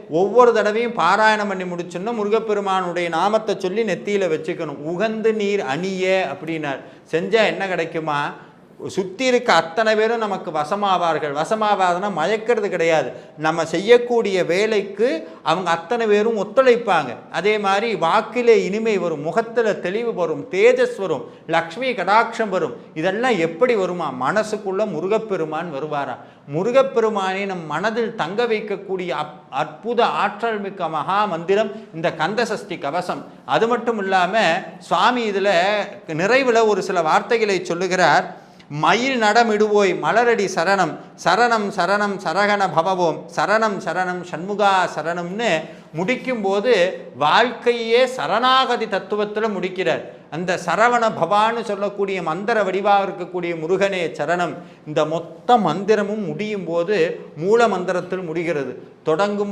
ஒவ்வொரு தடவையும் பாராயணம் பண்ணி முடிச்சோன்னா முருகப்பெருமானுடைய நாமத்தை சொல்லி நெத்தியில வச்சுக்கணும். உகந்து நீர் அணிய அப்படின்னார். செஞ்சா என்ன கிடைக்குமா? சுற்றி இருக்க அத்தனை பேரும் நமக்கு வசமாவார்கள். வசமாவாதுன்னா மயக்கிறது கிடையாது. நம்ம செய்யக்கூடிய வேலைக்கு அவங்க அத்தனை பேரும் ஒத்துழைப்பாங்க. அதே மாதிரி வாக்கிலே இனிமை வரும், முகத்தில் தெளிவு வரும், தேஜஸ் வரும், லக்ஷ்மி கடாட்சம் வரும். இதெல்லாம் எப்படி வருமா? மனசுக்குள்ள முருகப்பெருமான் வருவாரா? முருகப்பெருமானை நம் மனதில் தங்க வைக்கக்கூடிய அற்புத ஆற்றல் மிக்க மகா மந்திரம் இந்த கந்த சஷ்டி கவசம். அது மட்டும் இல்லாமல் சுவாமி இதில் நிறைவில் ஒரு சில வார்த்தைகளை சொல்லுகிறார். மயில் நடமிடுவோய் மலரடி சரணம், சரணம் சரணம் சரகண பவவோம், சரணம் சரணம் சண்முகா சரணம்னு முடிக்கும்போது வாழ்க்கையே சரணாகதி தத்துவத்தில் முடிக்கிறார். அந்த சரவண பவான்னு சொல்லக்கூடிய மந்திர வடிவாக இருக்கக்கூடிய முருகனே சரணம். இந்த மொத்த மந்திரமும் முடியும் போது மூல மந்திரத்தில் முடிகிறது. தொடங்கும்